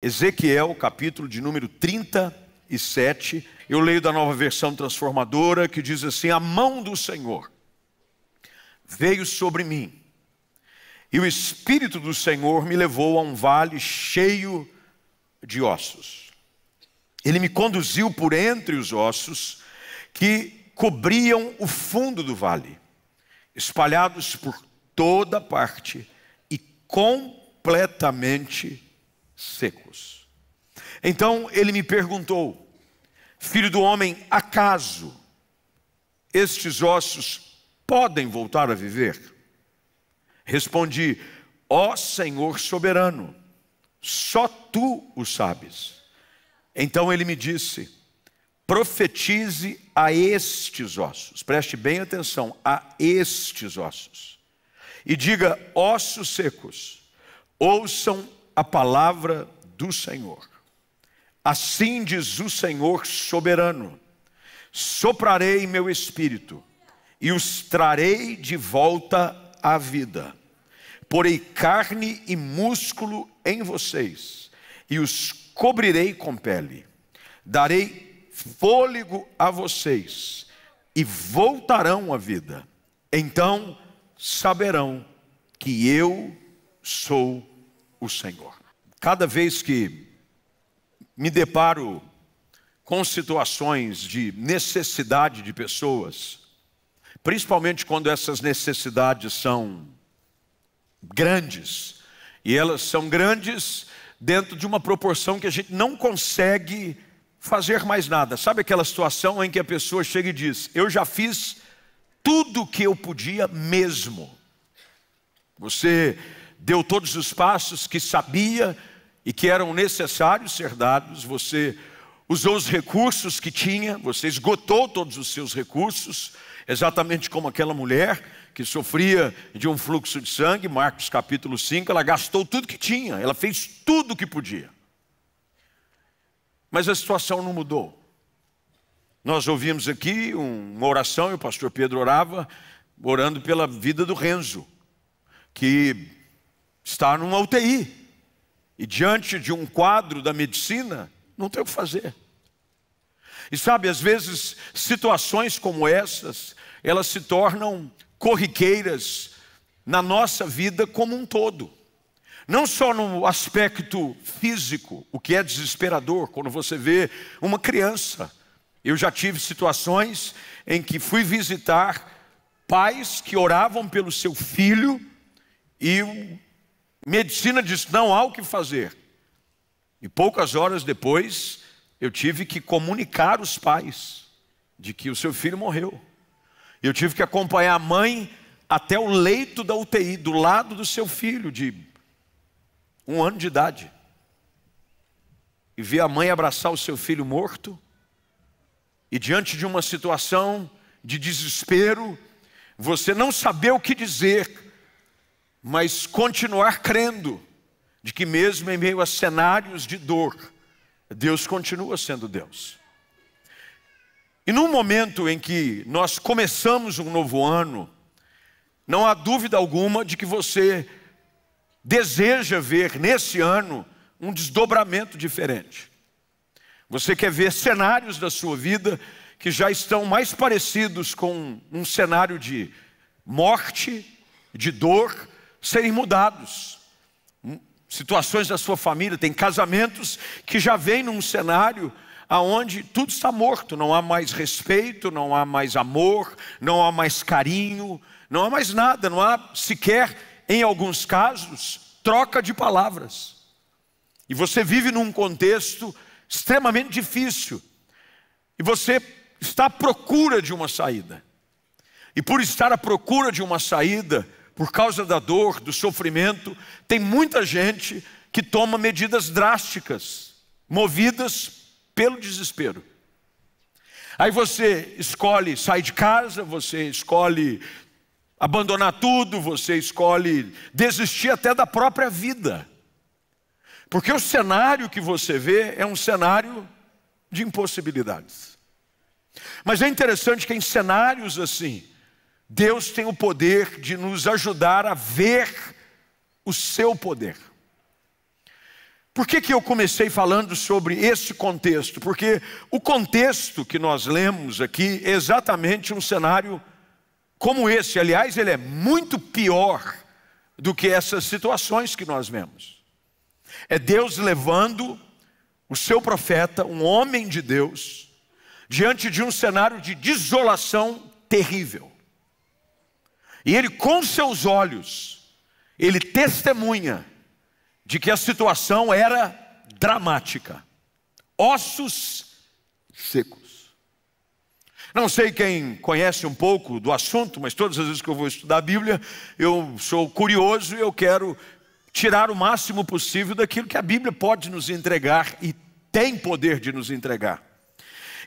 Ezequiel, capítulo de número 37, eu leio da Nova Versão Transformadora, que diz assim: a mão do Senhor veio sobre mim, e o Espírito do Senhor me levou a um vale cheio de ossos. Ele me conduziu por entre os ossos que cobriam o fundo do vale, espalhados por toda parte e completamente secos. Então ele me perguntou: filho do homem, acaso estes ossos podem voltar a viver? Respondi: ó Senhor soberano, só tu o sabes. Então ele me disse: profetize a estes ossos, preste bem atenção, a estes ossos, e diga: ossos secos, ouçam a palavra do Senhor. Assim diz o Senhor soberano: soprarei meu espírito e os trarei de volta à vida. Porei carne e músculo em vocês e os cobrirei com pele. Darei fôlego a vocês e voltarão à vida. Então saberão que eu sou o Senhor. Cada vez que me deparo com situações de necessidade de pessoas, principalmente quando essas necessidades são grandes, e elas são grandes dentro de uma proporção que a gente não consegue fazer mais nada. Sabe aquela situação em que a pessoa chega e diz: eu já fiz tudo o que eu podia mesmo. Você deu todos os passos que sabia e que eram necessários ser dados, você usou os recursos que tinha, você esgotou todos os seus recursos, exatamente como aquela mulher que sofria de um fluxo de sangue, Marcos capítulo 5, ela gastou tudo que tinha, ela fez tudo o que podia. Mas a situação não mudou. Nós ouvimos aqui uma oração, e o pastor Pedro orando pela vida do Renzo, que está numa UTI, e diante de um quadro da medicina, não tem o que fazer. E sabe, às vezes, situações como essas, elas se tornam corriqueiras na nossa vida como um todo. Não só no aspecto físico, o que é desesperador, quando você vê uma criança. Eu já tive situações em que fui visitar pais que oravam pelo seu filho, e medicina disse: não há o que fazer. E poucas horas depois, eu tive que comunicar os pais de que o seu filho morreu. Eu tive que acompanhar a mãe até o leito da UTI, do lado do seu filho de 1 ano de idade. E ver a mãe abraçar o seu filho morto. E diante de uma situação de desespero, você não saber o que dizer, mas continuar crendo de que mesmo em meio a cenários de dor, Deus continua sendo Deus. E num momento em que nós começamos um novo ano, não há dúvida alguma de que você deseja ver nesse ano um desdobramento diferente. Você quer ver cenários da sua vida que já estão mais parecidos com um cenário de morte, de dor, serem mudados. Situações da sua família, tem casamentos que já vêm num cenário aonde tudo está morto, não há mais respeito, não há mais amor, não há mais carinho, não há mais nada, não há sequer, em alguns casos, troca de palavras. E você vive num contexto extremamente difícil, e você está à procura de uma saída. E por estar à procura de uma saída, por causa da dor, do sofrimento, tem muita gente que toma medidas drásticas, movidas pelo desespero. Aí você escolhe sair de casa, você escolhe abandonar tudo, você escolhe desistir até da própria vida. Porque o cenário que você vê é um cenário de impossibilidades. Mas é interessante que em cenários assim, Deus tem o poder de nos ajudar a ver o seu poder. Por que eu comecei falando sobre esse contexto? Porque o contexto que nós lemos aqui é exatamente um cenário como esse. Aliás, ele é muito pior do que essas situações que nós vemos. É Deus levando o seu profeta, um homem de Deus, diante de um cenário de desolação terrível. E ele, com seus olhos, ele testemunha de que a situação era dramática. Ossos secos. Não sei quem conhece um pouco do assunto, mas todas as vezes que eu vou estudar a Bíblia, eu sou curioso e eu quero tirar o máximo possível daquilo que a Bíblia pode nos entregar e tem poder de nos entregar.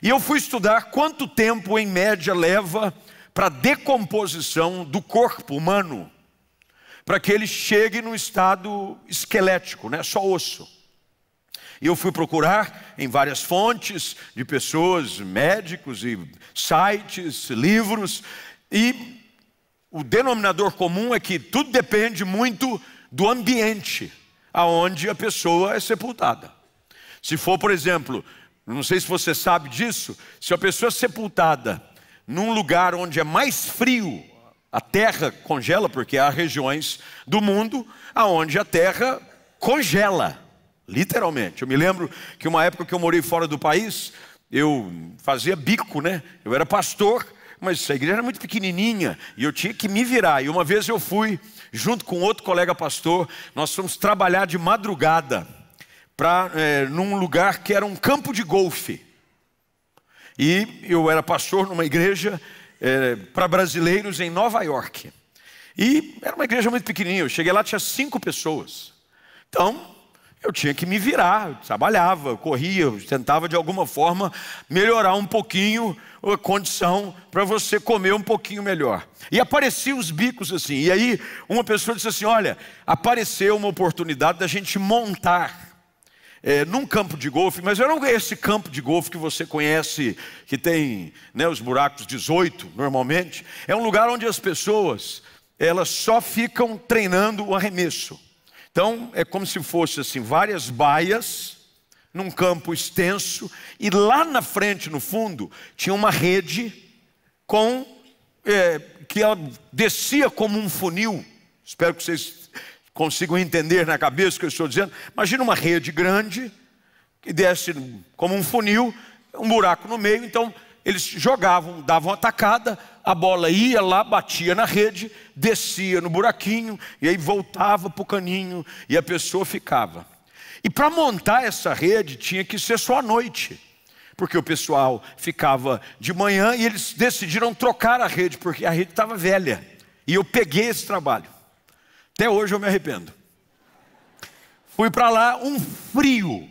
E eu fui estudar quanto tempo em média leva para a decomposição do corpo humano, para que ele chegue num estado esquelético, né? Só osso. E eu fui procurar em várias fontes de pessoas, médicos e sites, livros, e o denominador comum é que tudo depende muito do ambiente aonde a pessoa é sepultada. Se for, por exemplo, não sei se você sabe disso, se a pessoa é sepultada num lugar onde é mais frio, a terra congela, porque há regiões do mundo onde a terra congela, literalmente. Eu me lembro que uma época que eu morei fora do país, eu fazia bico, né? Eu era pastor, mas a igreja era muito pequenininha e eu tinha que me virar. E uma vez eu fui, junto com outro colega pastor, nós fomos trabalhar de madrugada num lugar que era um campo de golfe. E eu era pastor numa igreja para brasileiros em Nova York. E era uma igreja muito pequenininha. Eu cheguei lá, tinha 5 pessoas. Então, eu tinha que me virar. Eu trabalhava, eu corria, eu tentava de alguma forma melhorar um pouquinho a condição para você comer um pouquinho melhor. E apareciam os bicos assim. E aí uma pessoa disse assim: olha, apareceu uma oportunidade da gente montar num campo de golfe, mas não é esse campo de golfe que você conhece, que tem, né, os buracos 18 normalmente. É um lugar onde as pessoas, elas só ficam treinando o arremesso. Então é como se fosse assim, várias baias num campo extenso, e lá na frente, no fundo, tinha uma rede que ela descia como um funil. Espero que vocês consigam entender na cabeça o que eu estou dizendo. Imagina uma rede grande que desce como um funil, um buraco no meio. Então eles jogavam, davam a tacada, a bola ia lá, batia na rede, descia no buraquinho e aí voltava para o caninho e a pessoa ficava. E para montar essa rede tinha que ser só à noite, porque o pessoal ficava de manhã e eles decidiram trocar a rede, porque a rede estava velha. E eu peguei esse trabalho. Até hoje eu me arrependo. Fui para lá, um frio,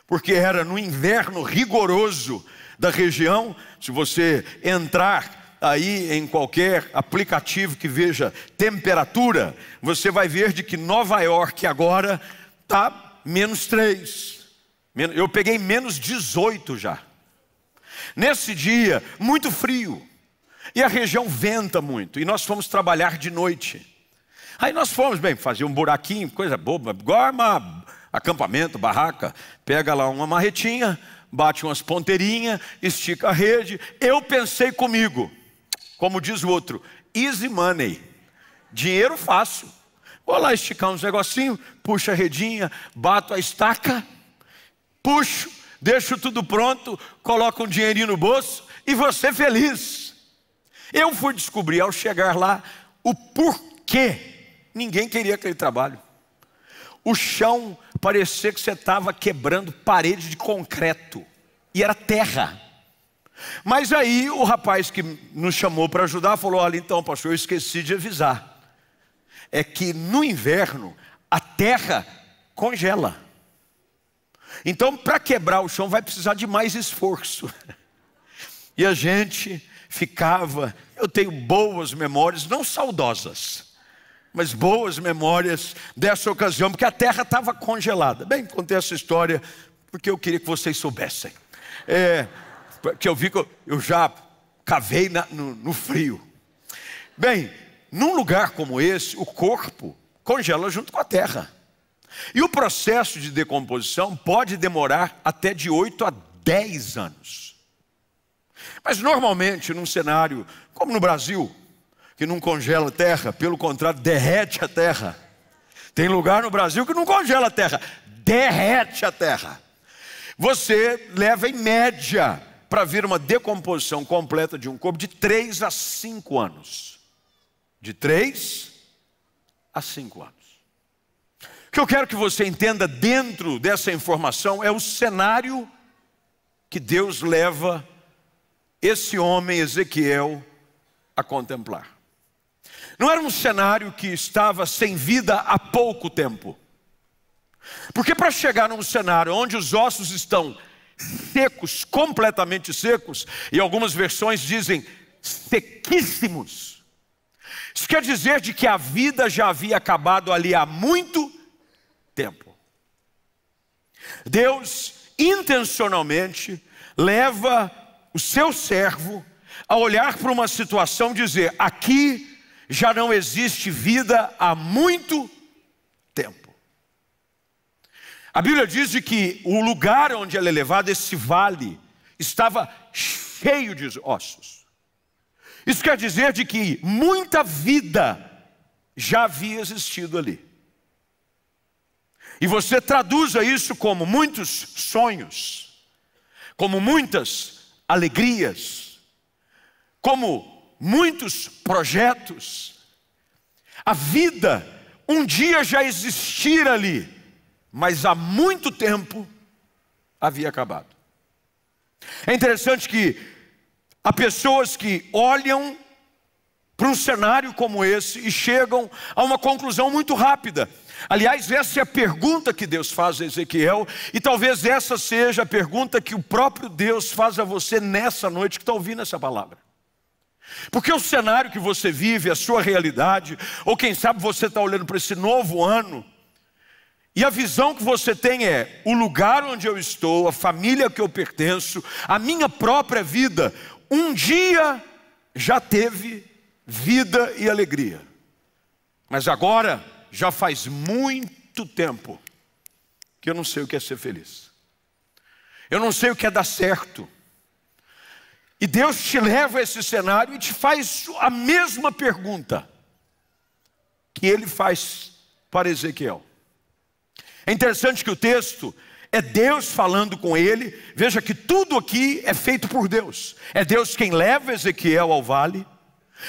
porque era no inverno rigoroso da região. Se você entrar aí em qualquer aplicativo que veja temperatura, você vai ver de que Nova York agora está -3. Eu peguei -18 já. Nesse dia, muito frio. E a região venta muito. E nós fomos trabalhar de noite. Aí nós fomos, fazer um buraquinho, coisa boba, igual acampamento, barraca. Pega lá uma marretinha, bate umas ponteirinhas, estica a rede. Eu pensei comigo, como diz o outro, easy money, dinheiro fácil. Vou lá esticar uns negocinhos, puxo a redinha, bato a estaca, puxo, deixo tudo pronto, coloco um dinheirinho no bolso e vou ser feliz. Eu fui descobrir ao chegar lá o porquê ninguém queria aquele trabalho. O chão parecia que você estava quebrando parede de concreto. E era terra. Mas aí o rapaz que nos chamou para ajudar falou: olha, então pastor, eu esqueci de avisar. É que no inverno a terra congela. Então para quebrar o chão vai precisar de mais esforço. E a gente ficava, eu tenho boas memórias, não saudosas, mas boas memórias dessa ocasião, porque a terra estava congelada. Contei essa história porque eu queria que vocês soubessem. Que eu vi que eu já cavei no frio. Num lugar como esse, o corpo congela junto com a terra. E o processo de decomposição pode demorar até de 8 a 10 anos. Mas normalmente num cenário como no Brasil, que não congela a terra, pelo contrário, derrete a terra. Tem lugar no Brasil que não congela a terra, derrete a terra. Você leva em média para vir uma decomposição completa de um corpo de 3 a 5 anos. De 3 a 5 anos. O que eu quero que você entenda dentro dessa informação é o cenário que Deus leva esse homem, Ezequiel, a contemplar. Não era um cenário que estava sem vida há pouco tempo. Porque para chegar num cenário onde os ossos estão secos, completamente secos, e algumas versões dizem sequíssimos, isso quer dizer de que a vida já havia acabado ali há muito tempo. Deus intencionalmente leva o seu servo a olhar para uma situação e dizer: aqui já não existe vida há muito tempo. A Bíblia diz de que o lugar onde ela é levada, esse vale, estava cheio de ossos. Isso quer dizer de que muita vida já havia existido ali. E você traduza isso como muitos sonhos, como muitas alegrias, como muitos projetos. A vida um dia já existira ali, mas há muito tempo havia acabado. É interessante que há pessoas que olham para um cenário como esse e chegam a uma conclusão muito rápida. Aliás, essa é a pergunta que Deus faz a Ezequiel, e talvez essa seja a pergunta que o próprio Deus faz a você nessa noite que está ouvindo essa palavra. Porque o cenário que você vive, a sua realidade, ou quem sabe você está olhando para esse novo ano, e a visão que você tem é: o lugar onde eu estou, a família que eu pertenço, a minha própria vida, um dia já teve vida e alegria. Mas agora, já faz muito tempo que eu não sei o que é ser feliz. Eu não sei o que é dar certo. E Deus te leva a esse cenário e te faz a mesma pergunta que Ele faz para Ezequiel. É interessante que o texto é Deus falando com ele. Veja que tudo aqui é feito por Deus. É Deus quem leva Ezequiel ao vale.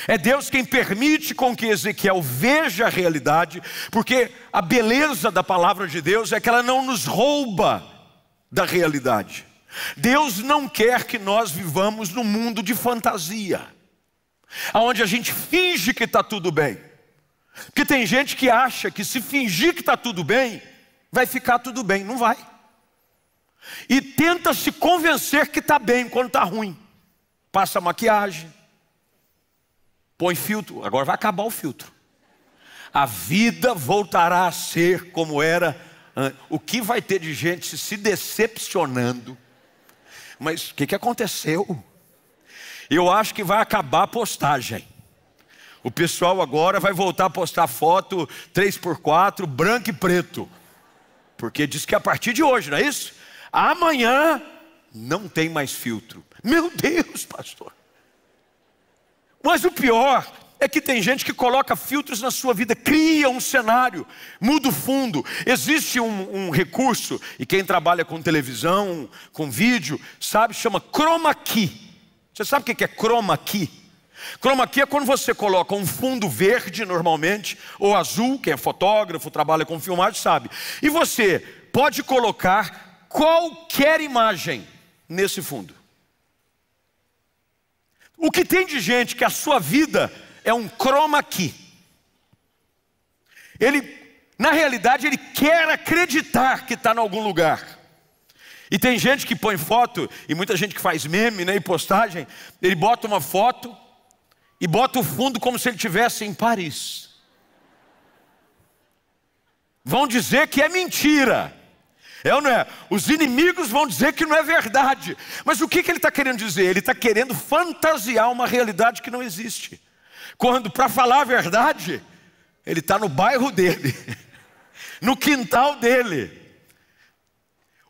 É Deus quem permite com que Ezequiel veja a realidade. Porque a beleza da palavra de Deus é que ela não nos rouba da realidade. Deus não quer que nós vivamos num mundo de fantasia, onde a gente finge que está tudo bem. Porque tem gente que acha que se fingir que está tudo bem, vai ficar tudo bem. Não vai. E tenta se convencer que está bem quando está ruim. Passa maquiagem, põe filtro. Agora vai acabar o filtro. A vida voltará a ser como era antes. O que vai ter de gente se decepcionando? Mas o que aconteceu? Eu acho que vai acabar a postagem. O pessoal agora vai voltar a postar foto 3x4, branco e preto. Porque diz que a partir de hoje, não é isso? Amanhã não tem mais filtro. Meu Deus, pastor. Mas o pior é que tem gente que coloca filtros na sua vida, cria um cenário, muda o fundo. Existe um recurso, e quem trabalha com televisão, com vídeo, sabe, chama chroma key. Você sabe o que é chroma key? Chroma key é quando você coloca um fundo verde normalmente, ou azul, quem é fotógrafo, trabalha com filmagem, sabe. E você pode colocar qualquer imagem nesse fundo. O que tem de gente que a sua vida é um chroma key. Na realidade, ele quer acreditar que está em algum lugar. E tem gente que põe foto, e muita gente que faz meme, né, e postagem, ele bota uma foto e bota o fundo como se ele estivesse em Paris. Vão dizer que é mentira. É ou não é? Os inimigos vão dizer que não é verdade. Mas o que ele está querendo dizer? Ele está querendo fantasiar uma realidade que não existe. Quando, para falar a verdade, ele está no bairro dele, no quintal dele.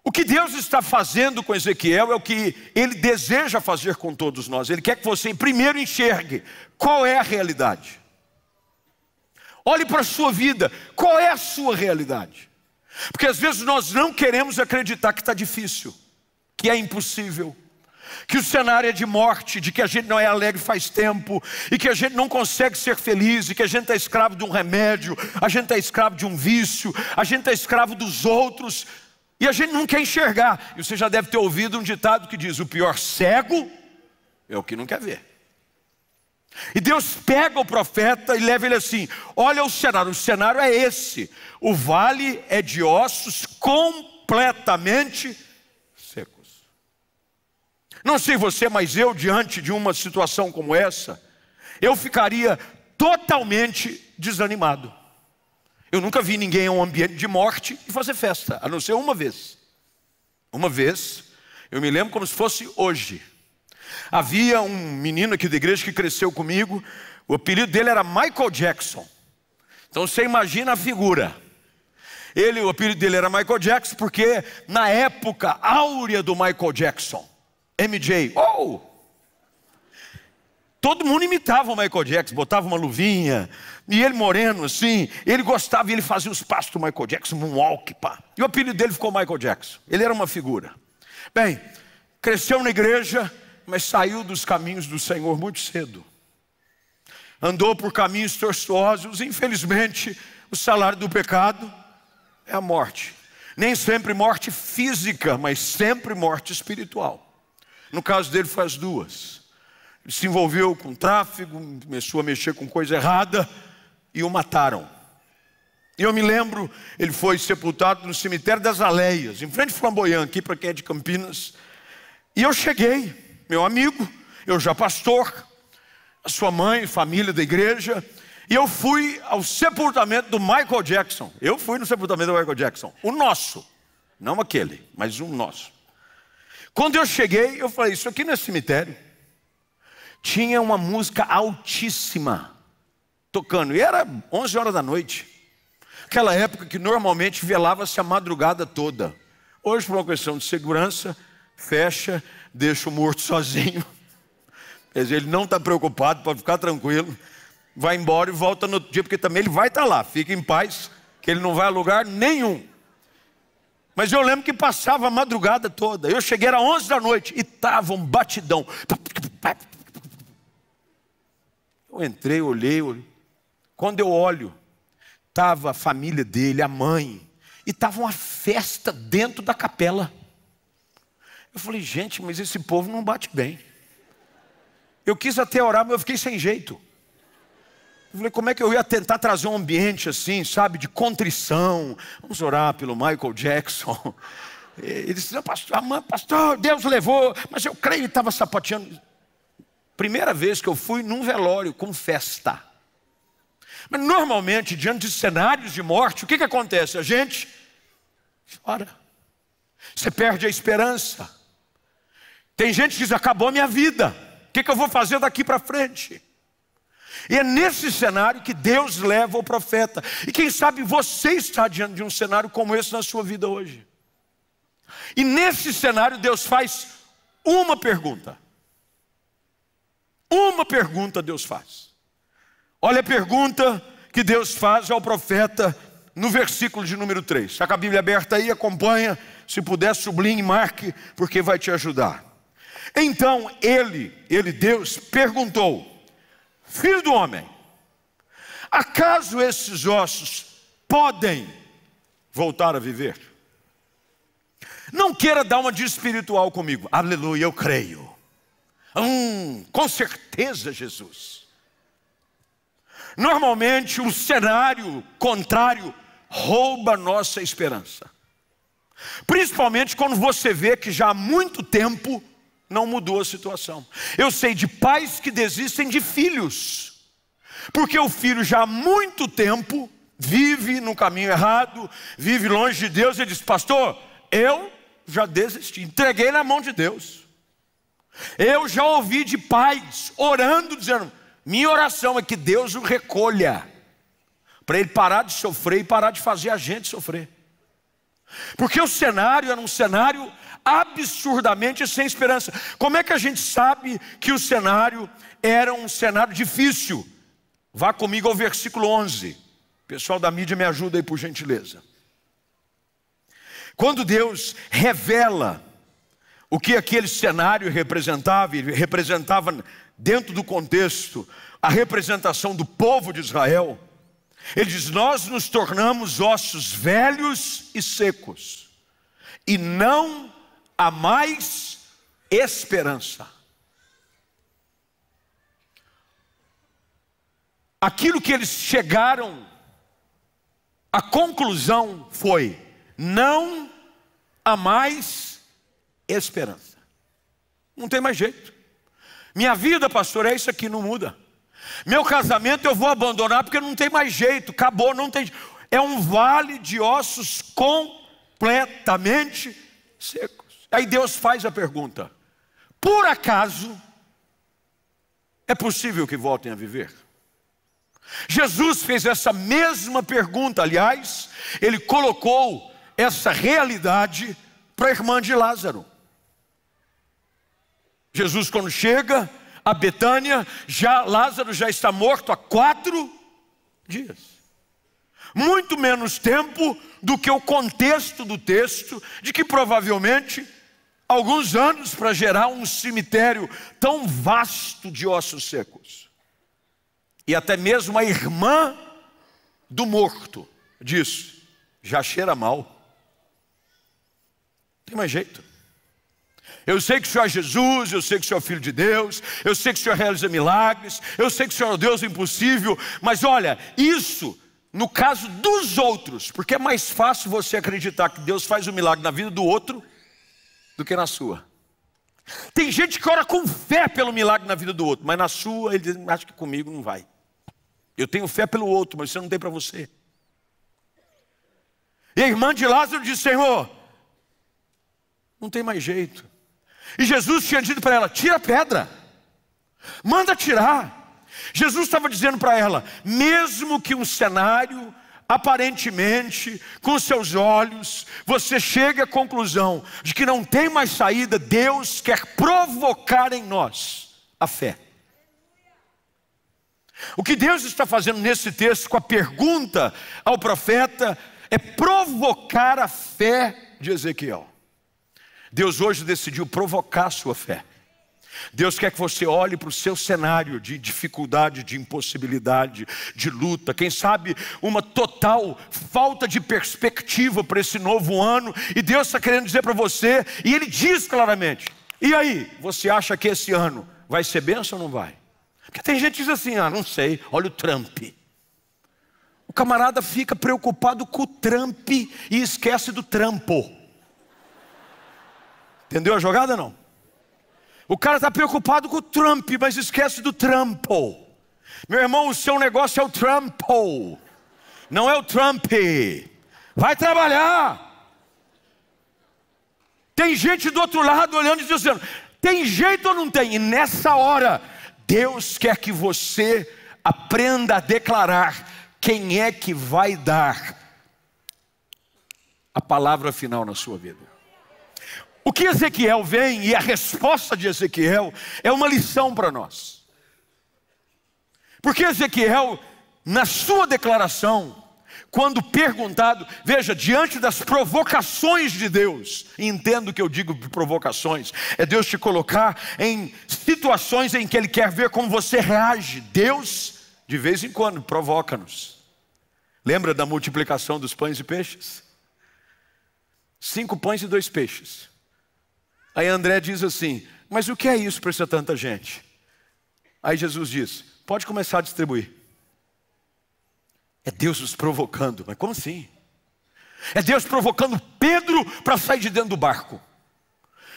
O que Deus está fazendo com Ezequiel é o que Ele deseja fazer com todos nós. Ele quer que você primeiro enxergue qual é a realidade. Olhe para a sua vida, qual é a sua realidade? Porque às vezes nós não queremos acreditar que está difícil, que é impossível, que o cenário é de morte, de que a gente não é alegre faz tempo, e que a gente não consegue ser feliz, e que a gente está escravo de um remédio, a gente está escravo de um vício, a gente está escravo dos outros, e a gente não quer enxergar. E você já deve ter ouvido um ditado que diz: o pior cego é o que não quer ver. E Deus pega o profeta e leva ele assim: olha o cenário é esse, o vale é de ossos completamente secos. Não sei você, mas eu, diante de uma situação como essa, eu ficaria totalmente desanimado. Eu nunca vi ninguém em um ambiente de morte e fazer festa, a não ser uma vez. Uma vez, eu me lembro como se fosse hoje. Havia um menino aqui da igreja que cresceu comigo, o apelido dele era Michael Jackson. Então você imagina a figura. O apelido dele era Michael Jackson porque na época áurea do Michael Jackson, MJ, todo mundo imitava o Michael Jackson, botava uma luvinha, e ele moreno assim, ele gostava, e ele fazia os passos do Michael Jackson, moonwalk, pá. E o apelido dele ficou Michael Jackson, ele era uma figura. Bem, cresceu na igreja, mas saiu dos caminhos do Senhor muito cedo. Andou por caminhos tortuosos, infelizmente, o salário do pecado é a morte. Nem sempre morte física, mas sempre morte espiritual. No caso dele foi as duas. Ele se envolveu com tráfico, começou a mexer com coisa errada e o mataram. E eu me lembro, ele foi sepultado no cemitério das Aleias, em frente ao Flamboyant, aqui para quem é de Campinas. E eu cheguei, meu amigo, eu já pastor, a sua mãe, família da igreja, e eu fui ao sepultamento do Michael Jackson. Eu fui no sepultamento do Michael Jackson, o nosso, não aquele, mas o nosso. Quando eu cheguei, eu falei: isso aqui não é cemitério. Tinha uma música altíssima tocando, e era 11 horas da noite. Aquela época que normalmente velava-se a madrugada toda. Hoje, por uma questão de segurança, fecha, deixa o morto sozinho. Quer dizer, ele não está preocupado, pode ficar tranquilo. Vai embora e volta no outro dia, porque também ele vai estar lá. Fica em paz, que ele não vai a lugar nenhum. Mas eu lembro que passava a madrugada toda. Eu cheguei, era 11 da noite e estava um batidão. Eu entrei, olhei. Quando eu olho, estava a família dele, a mãe, e estava uma festa dentro da capela. Eu falei: gente, mas esse povo não bate bem. Eu quis até orar, mas eu fiquei sem jeito. Eu falei: como é que eu ia tentar trazer um ambiente assim, sabe, de contrição? Vamos orar pelo Michael Jackson. Ele disse: pastor, Deus levou, mas eu creio que estava sapateando. Primeira vez que eu fui num velório com festa. Mas normalmente, diante de cenários de morte, o que acontece? A gente chora. Você perde a esperança. Tem gente que diz: acabou a minha vida. O que eu vou fazer daqui para frente? E é nesse cenário que Deus leva o profeta. E quem sabe você está diante de um cenário como esse na sua vida hoje. E nesse cenário Deus faz uma pergunta. Uma pergunta Deus faz. Olha a pergunta que Deus faz ao profeta no versículo de número 3. Está com a Bíblia aberta aí, acompanha. Se puder, sublinhe, marque, porque vai te ajudar. Então Deus, perguntou: filho do homem, acaso esses ossos podem voltar a viver? Não queira dar uma de espiritual comigo. Aleluia, eu creio. Com certeza, Jesus. Normalmente o cenário contrário rouba a nossa esperança. Principalmente quando você vê que já há muito tempo não mudou a situação. Eu sei de pais que desistem de filhos, porque o filho já há muito tempo vive no caminho errado, vive longe de Deus, e diz: pastor, eu já desisti, entreguei na mão de Deus. Eu já ouvi de pais orando, dizendo: minha oração é que Deus o recolha, para ele parar de sofrer e parar de fazer a gente sofrer. Porque o cenário era um cenário absurdamente sem esperança. Como é que a gente sabe que o cenário era um cenário difícil? Vá comigo ao versículo 11. Pessoal da mídia, me ajuda aí por gentileza. Quando Deus revela o que aquele cenário representava, ele representava dentro do contexto a representação do povo de Israel. Ele diz: nós nos tornamos ossos velhos e secos, e não há mais esperança. Aquilo que eles chegaram, a conclusão foi: não há mais esperança. Não tem mais jeito. Minha vida, pastor, é isso aqui, não muda. Meu casamento eu vou abandonar porque não tem mais jeito, acabou, não tem. É um vale de ossos completamente secos. Aí Deus faz a pergunta: por acaso é possível que voltem a viver? Jesus fez essa mesma pergunta. Aliás, ele colocou essa realidade para a irmã de Lázaro. Jesus, quando chega a Betânia, Lázaro já está morto há 4 dias. Muito menos tempo do que o contexto do texto, de que provavelmente alguns anos para gerar um cemitério tão vasto de ossos secos. E até mesmo a irmã do morto disse: já cheira mal. Não tem mais jeito. Eu sei que o Senhor é Jesus, eu sei que o Senhor é Filho de Deus, eu sei que o Senhor realiza milagres, eu sei que o Senhor é o Deus do impossível, mas olha, isso no caso dos outros, porque é mais fácil você acreditar que Deus faz um milagre na vida do outro do que na sua. Tem gente que ora com fé pelo milagre na vida do outro, mas na sua ele diz: acho que comigo não vai. Eu tenho fé pelo outro, mas você não tem para você. E a irmã de Lázaro disse: Senhor, não tem mais jeito. E Jesus tinha dito para ela: tira a pedra, manda tirar. Jesus estava dizendo para ela: mesmo que um cenário, aparentemente, com seus olhos, você chegue à conclusão de que não tem mais saída, Deus quer provocar em nós a fé. O que Deus está fazendo nesse texto com a pergunta ao profeta é provocar a fé de Ezequiel. Deus hoje decidiu provocar a sua fé. Deus quer que você olhe para o seu cenário de dificuldade, de impossibilidade, de luta, quem sabe uma total falta de perspectiva para esse novo ano, e Deus está querendo dizer para você, e Ele diz claramente: e aí, você acha que esse ano vai ser bênção ou não vai? Porque tem gente que diz assim: não sei, olha o Trump. O camarada fica preocupado com o Trump e esquece do trampo. Entendeu a jogada, não? O cara está preocupado com o Trump, mas esquece do trampo. Meu irmão, o seu negócio é o trampo, não é o Trump. Vai trabalhar. Tem gente do outro lado olhando e dizendo: tem jeito ou não tem? E nessa hora, Deus quer que você aprenda a declarar quem é que vai dar a palavra final na sua vida. O que Ezequiel vem, e a resposta de Ezequiel, é uma lição para nós. Porque Ezequiel, na sua declaração, quando perguntado, veja, diante das provocações de Deus, e entendo o que eu digo de provocações, é Deus te colocar em situações em que Ele quer ver como você reage. Deus, de vez em quando, provoca-nos. Lembra da multiplicação dos pães e peixes? 5 pães e 2 peixes. Aí André diz assim: mas o que é isso para ser tanta gente? Aí Jesus diz: pode começar a distribuir. É Deus nos provocando. Mas como assim? É Deus provocando Pedro para sair de dentro do barco.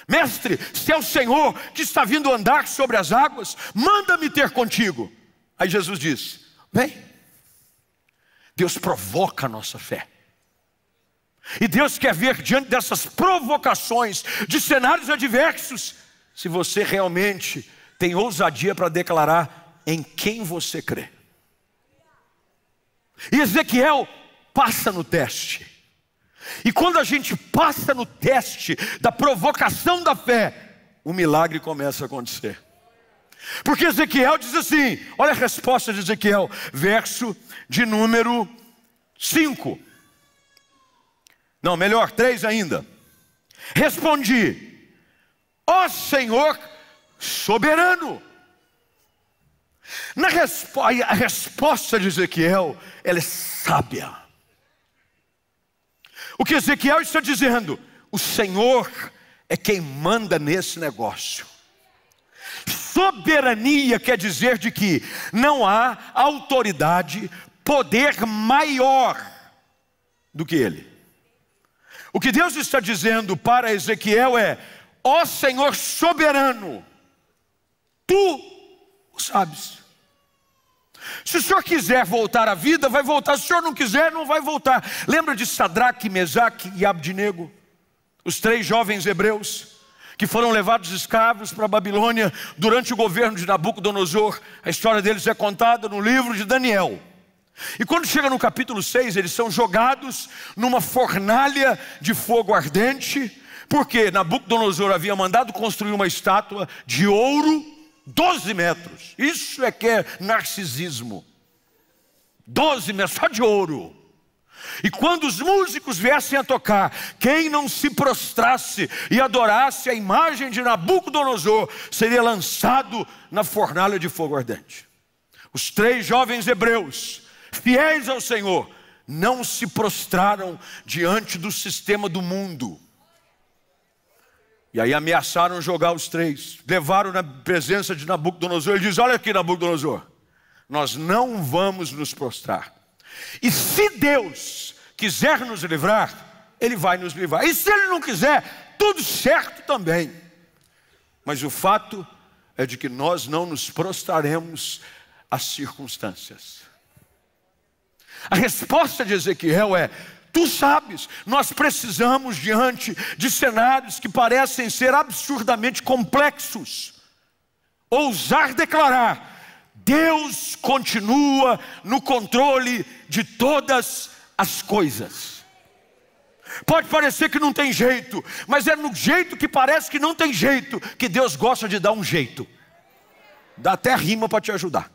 Mestre, se é o Senhor que está vindo andar sobre as águas, manda-me ter contigo. Aí Jesus diz: vem. Deus provoca a nossa fé. E Deus quer ver diante dessas provocações, de cenários adversos, se você realmente tem ousadia para declarar em quem você crê. E Ezequiel passa no teste. E quando a gente passa no teste da provocação da fé, o milagre começa a acontecer. Porque Ezequiel diz assim, olha a resposta de Ezequiel, verso de número 5. Não, melhor, 3 ainda. Respondi, ó Senhor soberano. A resposta de Ezequiel, ela é sábia. O que Ezequiel está dizendo? O Senhor é quem manda nesse negócio. Soberania quer dizer de que não há autoridade, poder maior do que Ele. O que Deus está dizendo para Ezequiel é, ó Senhor soberano, Tu o sabes. Se o Senhor quiser voltar à vida, vai voltar. Se o Senhor não quiser, não vai voltar. Lembra de Sadraque, Mesaque e Abdinego? Os 3 jovens hebreus que foram levados escravos para a Babilônia durante o governo de Nabucodonosor. A história deles é contada no livro de Daniel. E quando chega no capítulo 6, eles são jogados numa fornalha de fogo ardente, porque Nabucodonosor havia mandado construir uma estátua de ouro 12 metros. Isso é que é narcisismo. 12 metros, só de ouro. E quando os músicos viessem a tocar, quem não se prostrasse e adorasse a imagem de Nabucodonosor seria lançado na fornalha de fogo ardente. Os 3 jovens hebreus, fiéis ao Senhor, não se prostraram diante do sistema do mundo. E aí ameaçaram jogar os 3, levaram na presença de Nabucodonosor. Ele diz, olha aqui Nabucodonosor, nós não vamos nos prostrar. E se Deus quiser nos livrar, Ele vai nos livrar. E se Ele não quiser, tudo certo também. Mas o fato é de que nós não nos prostraremos às circunstâncias. A resposta de Ezequiel é, Tu sabes, nós precisamos diante de cenários que parecem ser absurdamente complexos, ousar declarar, Deus continua no controle de todas as coisas. Pode parecer que não tem jeito, mas é no jeito que parece que não tem jeito que Deus gosta de dar um jeito. Dá até rima para te ajudar.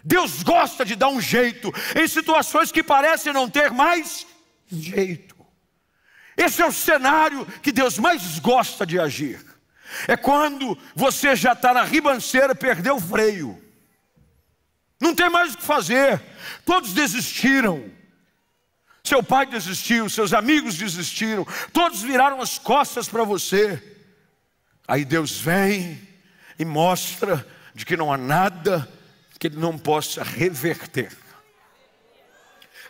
Deus gosta de dar um jeito em situações que parecem não ter mais jeito. Esse é o cenário que Deus mais gosta de agir. É quando você já está na ribanceira, perdeu o freio. Não tem mais o que fazer. Todos desistiram. Seu pai desistiu, seus amigos desistiram. Todos viraram as costas para você. Aí Deus vem e mostra de que não há nada que Ele não possa reverter.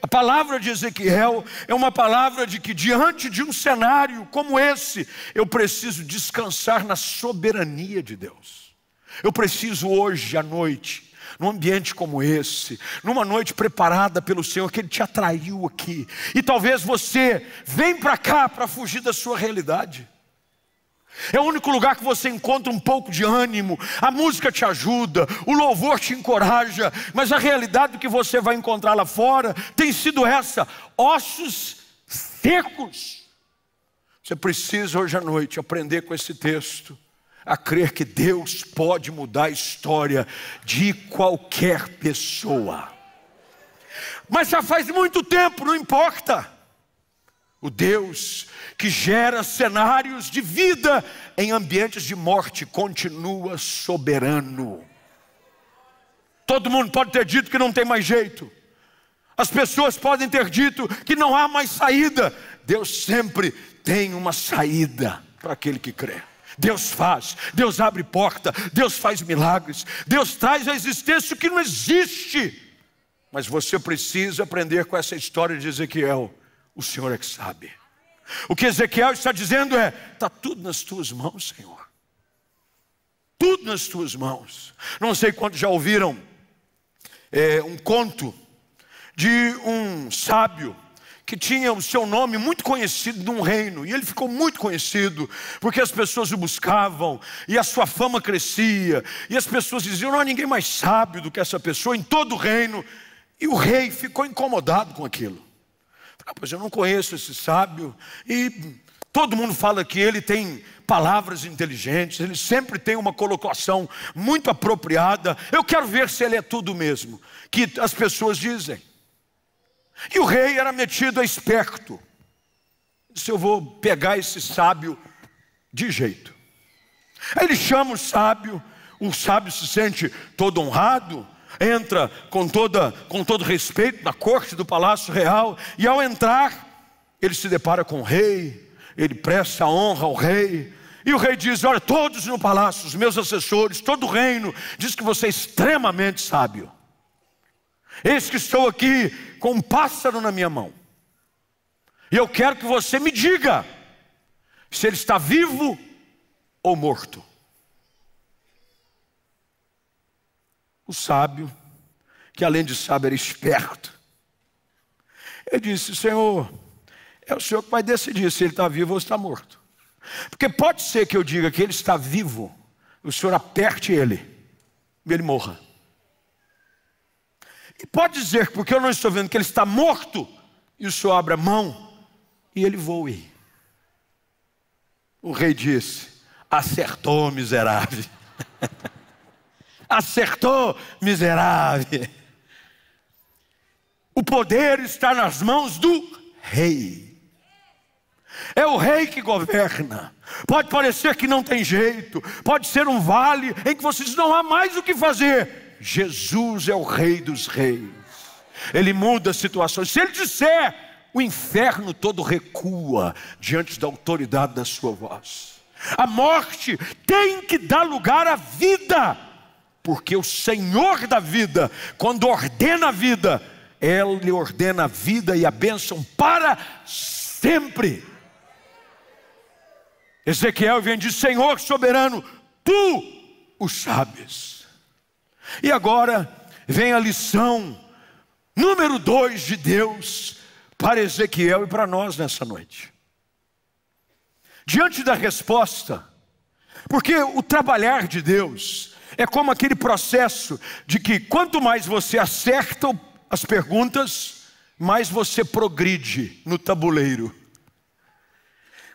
A palavra de Ezequiel é uma palavra de que diante de um cenário como esse, eu preciso descansar na soberania de Deus. Eu preciso hoje à noite, num ambiente como esse, numa noite preparada pelo Senhor, que Ele te atraiu aqui. E talvez você vem para cá para fugir da sua realidade. É o único lugar que você encontra um pouco de ânimo. A música te ajuda, o louvor te encoraja, mas a realidade do que você vai encontrar lá fora tem sido essa: ossos secos. Você precisa hoje à noite aprender com esse texto a crer que Deus pode mudar a história de qualquer pessoa. Mas já faz muito tempo, não importa. O Deus que gera cenários de vida em ambientes de morte continua soberano. Todo mundo pode ter dito que não tem mais jeito. As pessoas podem ter dito que não há mais saída. Deus sempre tem uma saída para aquele que crê. Deus faz, Deus abre porta, Deus faz milagres, Deus traz à existência o que não existe. Mas você precisa aprender com essa história de Ezequiel. O Senhor é que sabe. O que Ezequiel está dizendo é: está tudo nas tuas mãos, Senhor. Tudo nas tuas mãos. Não sei quantos já ouviram um conto de um sábio que tinha o seu nome muito conhecido num reino. E ele ficou muito conhecido porque as pessoas o buscavam e a sua fama crescia. E as pessoas diziam: não há ninguém mais sábio do que essa pessoa em todo o reino. E o rei ficou incomodado com aquilo. Falei, pois eu não conheço esse sábio. E todo mundo fala que ele tem palavras inteligentes. Ele sempre tem uma colocação muito apropriada. Eu quero ver se ele é tudo mesmo que as pessoas dizem. E o rei era metido a esperto. Disse, eu vou pegar esse sábio de jeito. Aí ele chama o sábio se sente todo honrado, entra com todo respeito na corte do palácio real, e ao entrar, ele se depara com o rei, ele presta honra ao rei, e o rei diz, olha, todos no palácio, os meus assessores, todo o reino, diz que você é extremamente sábio. Eis que estou aqui com um pássaro na minha mão, e eu quero que você me diga, se ele está vivo ou morto. O sábio, que além de sábio era esperto, ele disse, Senhor, é o Senhor que vai decidir se ele está vivo ou está morto. Porque pode ser que eu diga que ele está vivo, o Senhor aperte ele e ele morra. E pode dizer, porque eu não estou vendo que ele está morto, e o Senhor abra a mão e ele voe. O rei disse, acertou, miserável. Acertou, miserável. O poder está nas mãos do rei. É o rei que governa. Pode parecer que não tem jeito, pode ser um vale em que vocês não há mais o que fazer. Jesus é o rei dos reis. Ele muda as situações. Se ele disser, o inferno todo recua diante da autoridade da sua voz. A morte tem que dar lugar à vida, porque o Senhor da vida, quando ordena a vida, Ele ordena a vida e a bênção para sempre. Ezequiel vem de Senhor soberano, tu o sabes. E agora vem a lição número 2 de Deus para Ezequiel e para nós nessa noite. Diante da resposta, porque o trabalhar de Deus é como aquele processo de que quanto mais você acerta as perguntas, mais você progride no tabuleiro.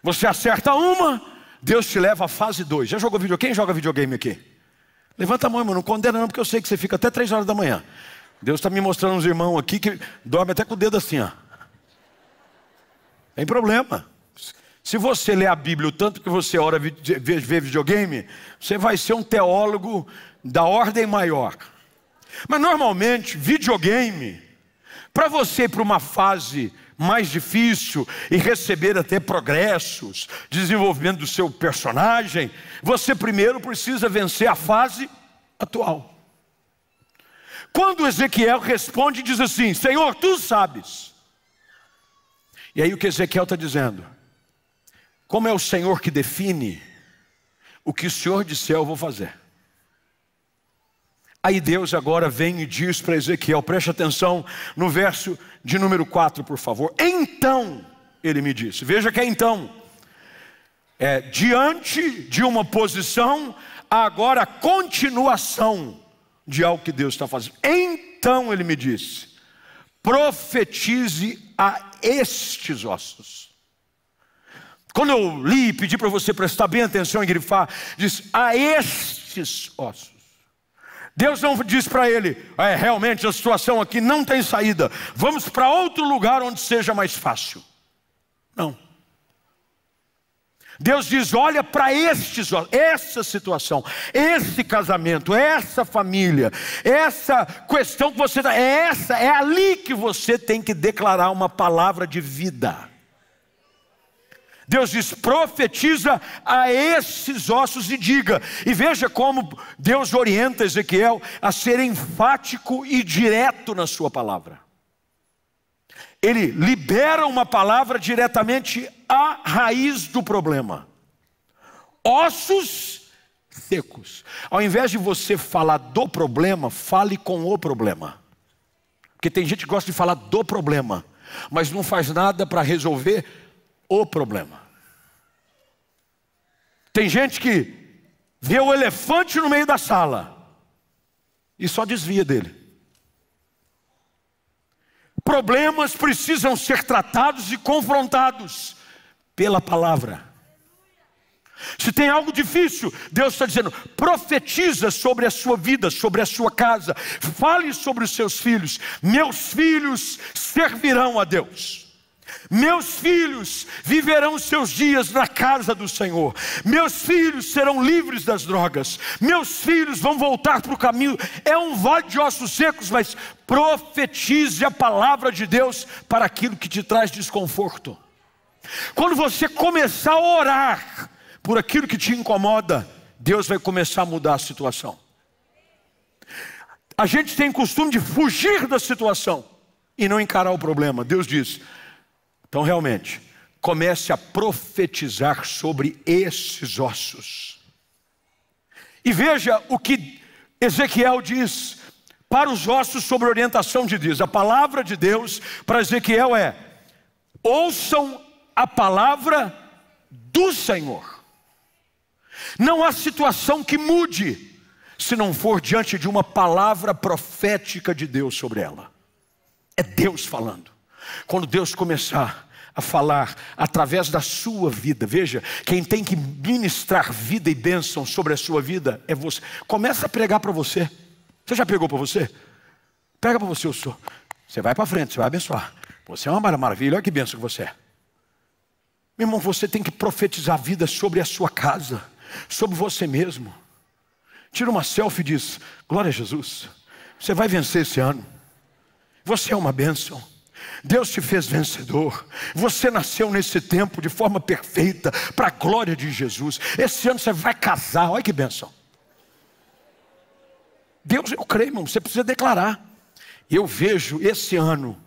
Você acerta uma, Deus te leva à fase 2. Já jogou videogame? Quem joga videogame aqui? Levanta a mão, irmão, não condena não, porque eu sei que você fica até 3 horas da manhã. Deus está me mostrando uns irmãos aqui que dormem até com o dedo assim, ó. Tem problema. Se você lê a Bíblia o tanto que você ora vê videogame, você vai ser um teólogo da ordem maior. Mas normalmente, videogame, para você ir para uma fase mais difícil e receber até progressos, desenvolvimento do seu personagem, você primeiro precisa vencer a fase atual. Quando Ezequiel responde e diz assim, Senhor, tu sabes. E aí o que Ezequiel está dizendo? Como é o Senhor que define, o que o Senhor disser eu vou fazer. Aí Deus agora vem e diz para Ezequiel, preste atenção no verso de número 4, por favor. Então, ele me disse, veja que é então. Diante de uma posição, agora a continuação de algo que Deus está fazendo. Então ele me disse, profetize a estes ossos. Quando eu li e pedi para você prestar bem atenção e grifar, diz, a estes ossos. Deus não diz para ele, realmente a situação aqui não tem saída, vamos para outro lugar onde seja mais fácil. Não. Deus diz, olha para estes ossos, essa situação, esse casamento, essa família, essa questão que você está, é ali que você tem que declarar uma palavra de vida. Deus diz, profetiza a esses ossos e diga. E veja como Deus orienta Ezequiel a ser enfático e direto na sua palavra. Ele libera uma palavra diretamente à raiz do problema. Ossos secos. Ao invés de você falar do problema, fale com o problema. Porque tem gente que gosta de falar do problema, mas não faz nada para resolver o problema. Tem gente que vê o elefante no meio da sala e só desvia dele. Problemas precisam ser tratados e confrontados pela palavra. Se tem algo difícil, Deus está dizendo: profetiza sobre a sua vida, sobre a sua casa. Fale sobre os seus filhos. Meus filhos servirão a Deus. Meus filhos viverão seus dias na casa do Senhor. Meus filhos serão livres das drogas. Meus filhos vão voltar para o caminho. É um vale de ossos secos, mas profetize a palavra de Deus para aquilo que te traz desconforto. Quando você começar a orar por aquilo que te incomoda, Deus vai começar a mudar a situação. A gente tem costume de fugir da situação e não encarar o problema. Deus diz: então realmente, comece a profetizar sobre esses ossos. E veja o que Ezequiel diz para os ossos sobre a orientação de Deus. A palavra de Deus para Ezequiel é: ouçam a palavra do Senhor. Não há situação que mude se não for diante de uma palavra profética de Deus sobre ela. É Deus falando. Quando Deus começar a falar através da sua vida, veja, quem tem que ministrar vida e bênção sobre a sua vida é você. Começa a pregar para você. Você já pregou para você? Pega para você o senhor. Você vai para frente, você vai abençoar. Você é uma maravilha, olha que bênção que você é. Meu irmão, você tem que profetizar a vida sobre a sua casa, sobre você mesmo. Tira uma selfie e diz: glória a Jesus, você vai vencer esse ano. Você é uma bênção. Deus te fez vencedor. Você nasceu nesse tempo de forma perfeita, para a glória de Jesus. Esse ano você vai casar, olha que bênção. Deus, eu creio, irmão, você precisa declarar. Eu vejo esse ano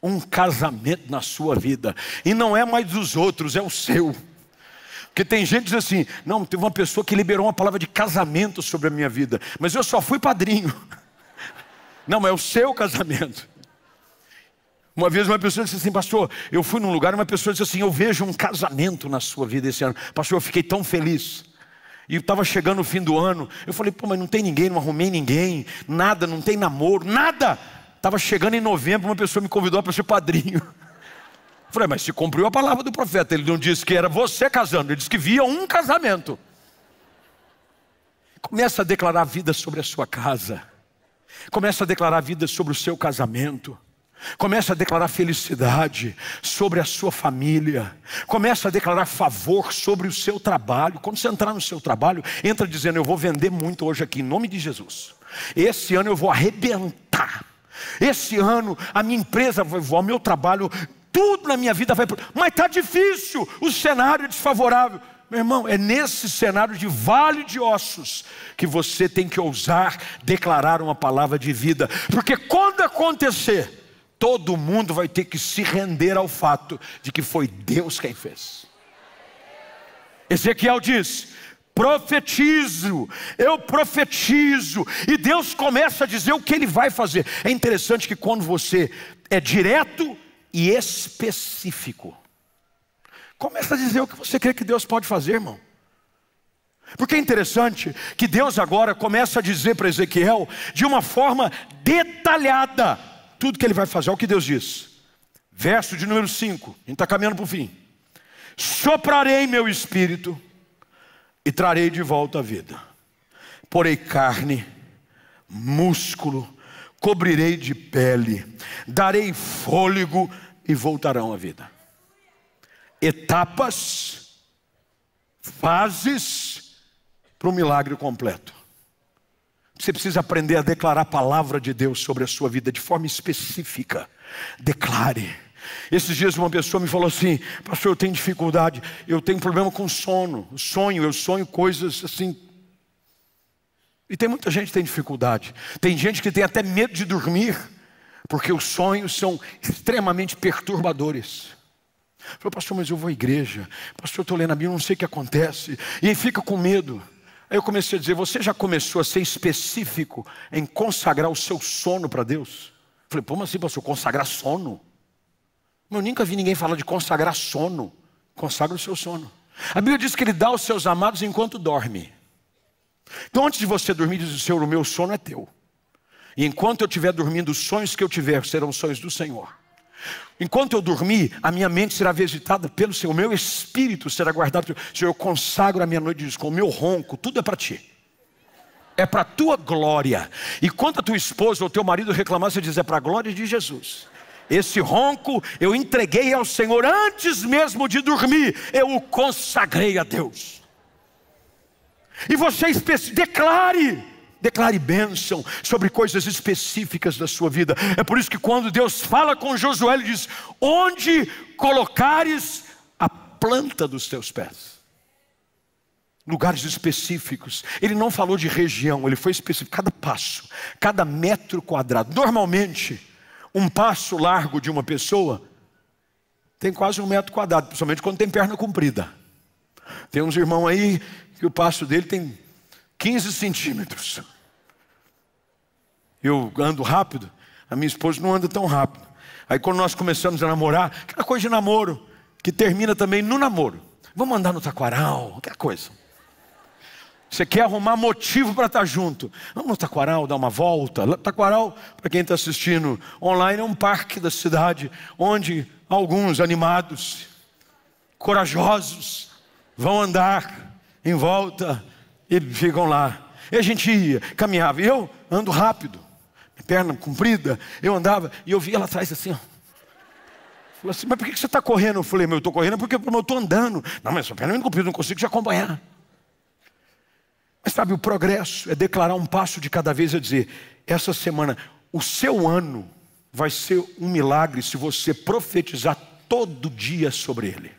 um casamento na sua vida. E não é mais dos outros, é o seu. Porque tem gente que diz assim: não, teve uma pessoa que liberou uma palavra de casamento sobre a minha vida, mas eu só fui padrinho. Não, é o seu casamento. Uma vez uma pessoa disse assim: pastor, eu fui num lugar e uma pessoa disse assim: eu vejo um casamento na sua vida esse ano. Pastor, eu fiquei tão feliz. E estava chegando o fim do ano. Eu falei: pô, mas não tem ninguém, não arrumei ninguém. Nada, não tem namoro, nada. Estava chegando em novembro, uma pessoa me convidou para ser padrinho. Eu falei: mas se cumpriu a palavra do profeta. Ele não disse que era você casando, ele disse que via um casamento. Começa a declarar vida sobre a sua casa. Começa a declarar vida sobre o seu casamento. Começa a declarar felicidade sobre a sua família. Começa a declarar favor sobre o seu trabalho. Quando você entrar no seu trabalho, entra dizendo: eu vou vender muito hoje aqui, em nome de Jesus. Esse ano eu vou arrebentar. Esse ano a minha empresa vai voar, o meu trabalho, tudo na minha vida vai... Mas está difícil, o cenário é desfavorável. Meu irmão, é nesse cenário de vale de ossos que você tem que ousar declarar uma palavra de vida. Porque quando acontecer, todo mundo vai ter que se render ao fato de que foi Deus quem fez. Ezequiel diz: profetizo, eu profetizo. E Deus começa a dizer o que Ele vai fazer. É interessante que quando você é direto e específico, começa a dizer o que você crê que Deus pode fazer, irmão. Porque é interessante que Deus agora começa a dizer para Ezequiel de uma forma detalhada tudo que ele vai fazer. Olha o que Deus diz. Verso de número 5. A gente está caminhando para o fim. Soprarei meu espírito e trarei de volta a vida. Porei carne, músculo, cobrirei de pele, darei fôlego e voltarão à vida. Etapas, fases para o milagre completo. Você precisa aprender a declarar a palavra de Deus sobre a sua vida de forma específica. Declare. Esses dias uma pessoa me falou assim: pastor, eu tenho dificuldade, eu tenho problema com sono. Eu sonho coisas assim. E tem muita gente que tem dificuldade. Tem gente que tem até medo de dormir, porque os sonhos são extremamente perturbadores. Falei: pastor, mas eu vou à igreja, pastor, eu estou lendo a Bíblia, não sei o que acontece. E aí fica com medo. Aí eu comecei a dizer: você já começou a ser específico em consagrar o seu sono para Deus? Falei: pô, mas assim, pastor, consagrar sono? Eu nunca vi ninguém falar de consagrar sono. Consagra o seu sono. A Bíblia diz que Ele dá aos seus amados enquanto dorme. Então antes de você dormir, diz o Senhor: o meu sono é teu. E enquanto eu estiver dormindo, os sonhos que eu tiver serão sonhos do Senhor. Enquanto eu dormir, a minha mente será visitada pelo Senhor. O meu espírito será guardado pelo Senhor. Eu consagro a minha noite de descanso. O meu ronco, tudo é para ti. É para a tua glória. E quando a tua esposa ou teu marido reclamar, você diz, é para a glória de Jesus. Esse ronco eu entreguei ao Senhor antes mesmo de dormir. Eu o consagrei a Deus. E você declare bênção sobre coisas específicas da sua vida. É por isso que quando Deus fala com Josué, Ele diz, onde colocares a planta dos teus pés. Lugares específicos. Ele não falou de região, ele foi específico. Cada passo, cada metro quadrado. Normalmente, um passo largo de uma pessoa tem quase 1 metro quadrado, principalmente quando tem perna comprida. Tem uns irmãos aí que o passo dele tem 15 centímetros. Eu ando rápido, a minha esposa não anda tão rápido. Aí quando nós começamos a namorar, aquela coisa de namoro, que termina também no namoro. Vamos andar no taquaral, aquela coisa. Você quer arrumar motivo para estar junto. Vamos no taquaral, dar uma volta. Taquaral, para quem está assistindo online, é um parque da cidade, onde alguns animados, corajosos, vão andar em volta e ficam lá. E a gente ia, caminhava. E eu ando rápido, perna comprida. Eu andava e eu via lá atrás assim, ó. Falei assim, mas por que você está correndo? Eu falei, eu estou correndo porque eu estou andando. Não, mas sua perna é muito comprida, não consigo te acompanhar. Mas sabe, o progresso é declarar um passo de cada vez, é dizer, essa semana, o seu ano vai ser um milagre se você profetizar todo dia sobre ele.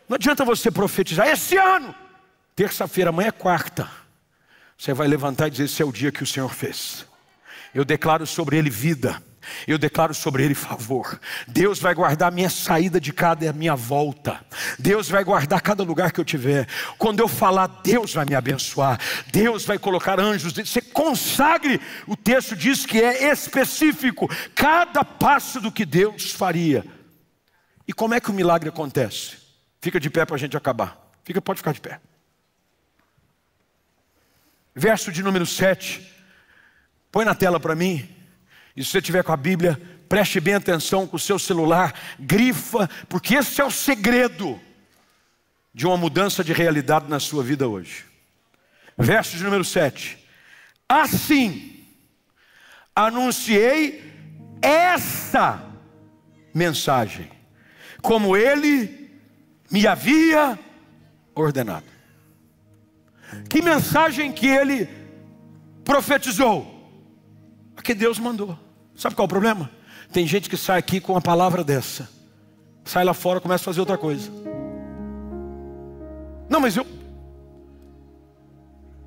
Não adianta você profetizar, esse ano, terça-feira, amanhã é quarta. Você vai levantar e dizer, esse é o dia que o Senhor fez. Eu declaro sobre ele vida. Eu declaro sobre ele favor. Deus vai guardar a minha saída de casa e a minha volta. Deus vai guardar cada lugar que eu tiver. Quando eu falar, Deus vai me abençoar. Deus vai colocar anjos. Você consagre. O texto diz que é específico. Cada passo do que Deus faria. E como é que o milagre acontece? Fica de pé para a gente acabar. Pode ficar de pé. Verso de número 7. Põe na tela para mim. E se você estiver com a Bíblia, preste bem atenção com o seu celular, grifa, porque esse é o segredo de uma mudança de realidade na sua vida hoje. Verso de número 7. Assim, anunciei essa mensagem, como ele me havia ordenado. Que mensagem que ele profetizou? A que Deus mandou. Sabe qual é o problema? Tem gente que sai aqui com uma palavra dessa, sai lá fora e começa a fazer outra coisa. Não, mas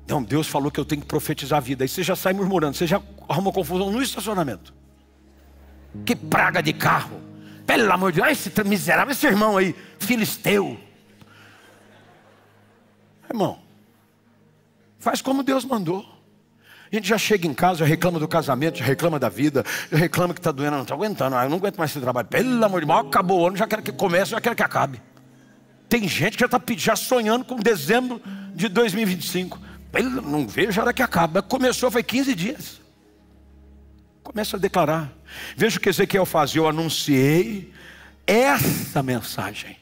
não, Deus falou que eu tenho que profetizar a vida. Aí você já sai murmurando, você já arruma confusão no estacionamento. Que praga de carro. Pelo amor de Deus, esse miserável, esse irmão aí, filisteu. Irmão, faz como Deus mandou. A gente já chega em casa, já reclama do casamento, já reclama da vida, já reclama que está doendo, não está aguentando, eu não aguento mais esse trabalho. Pelo amor de Deus, acabou o ano, já quero que comece, já quero que acabe. Tem gente que já sonhando com dezembro de 2025. Não vejo a hora que acaba. Começou, foi 15 dias. Começa a declarar. Veja o que Ezequiel faz. Eu anunciei essa mensagem.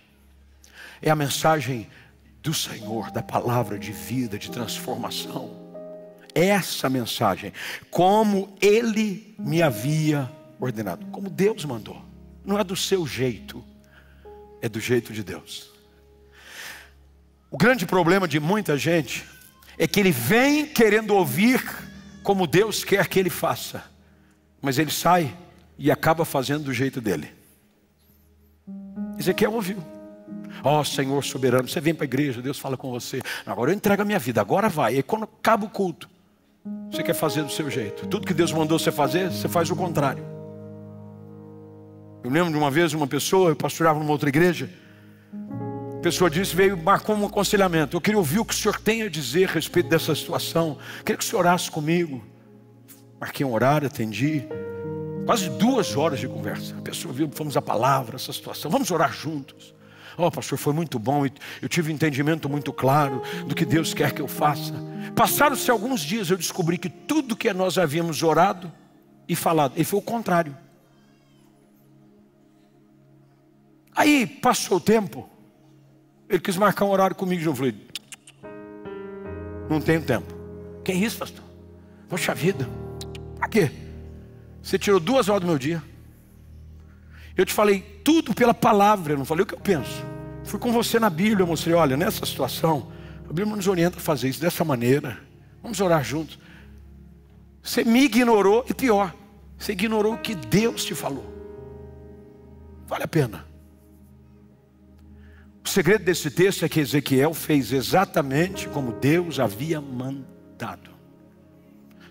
É a mensagem do Senhor, da palavra de vida, de transformação. Essa mensagem, como ele me havia ordenado, como Deus mandou. Não é do seu jeito, é do jeito de Deus. O grande problema de muita gente é que ele vem querendo ouvir como Deus quer que ele faça, mas ele sai e acaba fazendo do jeito dele. Ezequiel ouviu. Ó Senhor soberano, você vem para a igreja, Deus fala com você. Agora eu entrego a minha vida, agora vai. E quando acaba o culto, você quer fazer do seu jeito. Tudo que Deus mandou você fazer, você faz o contrário. Eu lembro de uma vez uma pessoa, eu pastorava numa outra igreja. A pessoa disse, marcou um aconselhamento. Eu queria ouvir o que o senhor tem a dizer a respeito dessa situação. Eu queria que o senhor orasse comigo. Marquei um horário, atendi. Quase 2 horas de conversa. A pessoa viu, fomos a palavra, essa situação. Vamos orar juntos. Oh, pastor, foi muito bom, eu tive um entendimento muito claro do que Deus quer que eu faça. Passaram-se alguns dias, eu descobri que tudo que nós havíamos orado e falado, e foi o contrário. Aí passou o tempo, ele quis marcar um horário comigo, eu falei, não tenho tempo. Que isso, pastor? Poxa vida, pra quê? Você tirou 2 horas do meu dia. Eu te falei tudo pela palavra, eu não falei o que eu penso. Fui com você na Bíblia, eu mostrei, olha, nessa situação, a Bíblia nos orienta a fazer isso dessa maneira. Vamos orar juntos. Você me ignorou, e pior, você ignorou o que Deus te falou. Vale a pena. O segredo desse texto é que Ezequiel fez exatamente como Deus havia mandado.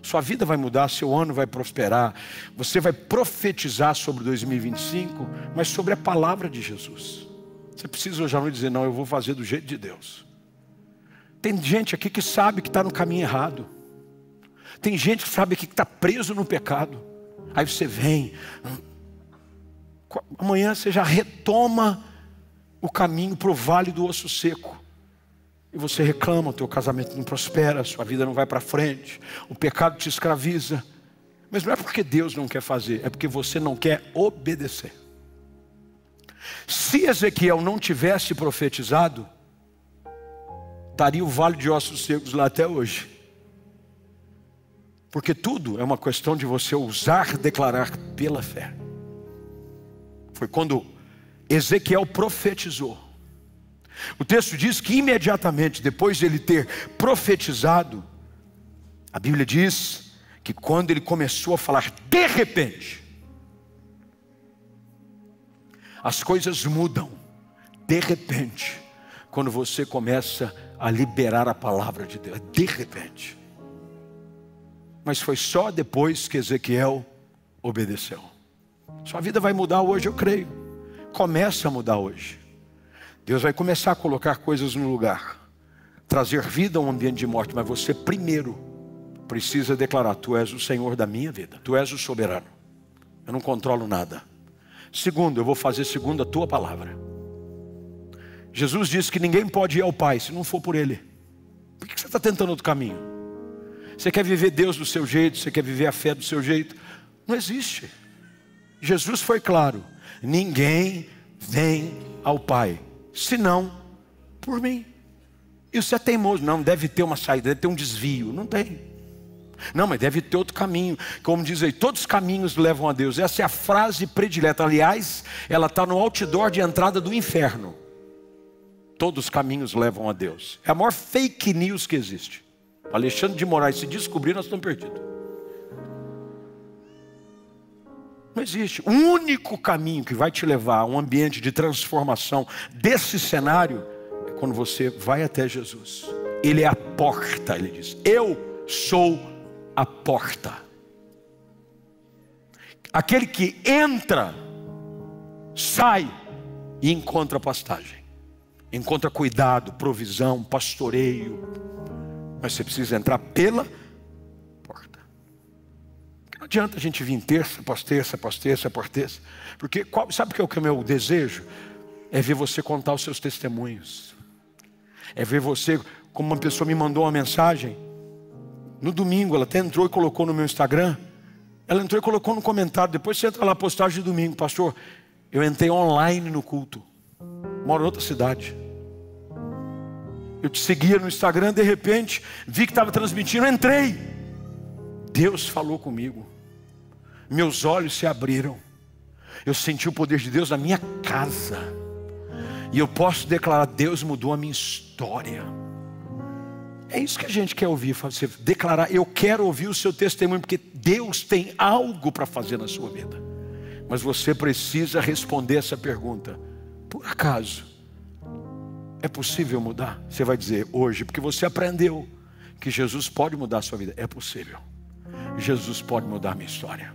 Sua vida vai mudar, seu ano vai prosperar. Você vai profetizar sobre 2025, mas sobre a palavra de Jesus. Você precisa hoje à noite dizer, não, eu vou fazer do jeito de Deus. Tem gente aqui que sabe que está no caminho errado. Tem gente que sabe aqui que está preso no pecado. Aí você vem, amanhã você já retoma o caminho para o vale do osso seco. E você reclama, o teu casamento não prospera, a sua vida não vai para frente, o pecado te escraviza. Mas não é porque Deus não quer fazer, é porque você não quer obedecer. Se Ezequiel não tivesse profetizado, estaria o vale de ossos secos lá até hoje. Porque tudo é uma questão de você ousar declarar pela fé. Foi quando Ezequiel profetizou. O texto diz que imediatamente depois de ele ter profetizado, a Bíblia diz que quando ele começou a falar, de repente, as coisas mudam. De repente, quando você começa a liberar a palavra de Deus, de repente. Mas foi só depois que Ezequiel obedeceu. Sua vida vai mudar hoje, eu creio. Começa a mudar hoje. Deus vai começar a colocar coisas no lugar, trazer vida a um ambiente de morte, mas você primeiro precisa declarar, tu és o Senhor da minha vida, tu és o soberano, eu não controlo nada. Segundo, eu vou fazer segundo a tua palavra. Jesus disse que ninguém pode ir ao Pai se não for por Ele. Por que você está tentando outro caminho? Você quer viver Deus do seu jeito, você quer viver a fé do seu jeito? Não existe. Jesus foi claro, ninguém vem ao Pai senão por mim. Isso é teimoso. Não, deve ter uma saída, deve ter um desvio. Não tem. Não, mas deve ter outro caminho. Como diz aí, todos os caminhos levam a Deus. Essa é a frase predileta. Aliás, ela está no outdoor de entrada do inferno. Todos os caminhos levam a Deus. É a maior fake news que existe. Alexandre de Moraes, se descobrir, nós estamos perdidos. Não existe. O único caminho que vai te levar a um ambiente de transformação desse cenário é quando você vai até Jesus. Ele é a porta, ele diz. Eu sou a porta. Aquele que entra, sai e encontra pastagem. Encontra cuidado, provisão, pastoreio. Mas você precisa entrar pela porta. Não adianta a gente vir terça após terça, após terça, após terça. Porque sabe o que é o meu desejo? É ver você contar os seus testemunhos. É ver você, como uma pessoa me mandou uma mensagem. No domingo, ela até entrou e colocou no meu Instagram. Ela entrou e colocou no comentário. Depois você entra lá, postagem de domingo. Pastor, eu entrei online no culto. Moro em outra cidade. Eu te seguia no Instagram, de repente, vi que estava transmitindo, entrei. Deus falou comigo. Meus olhos se abriram. Eu senti o poder de Deus na minha casa. E eu posso declarar, Deus mudou a minha história. É isso que a gente quer ouvir, você declarar, eu quero ouvir o seu testemunho, porque Deus tem algo para fazer na sua vida. Mas você precisa responder essa pergunta. Por acaso é possível mudar? Você vai dizer hoje, porque você aprendeu que Jesus pode mudar a sua vida. É possível. Jesus pode mudar a minha história.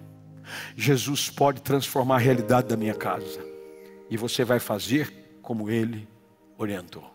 Jesus pode transformar a realidade da minha casa. E você vai fazer como Ele orientou.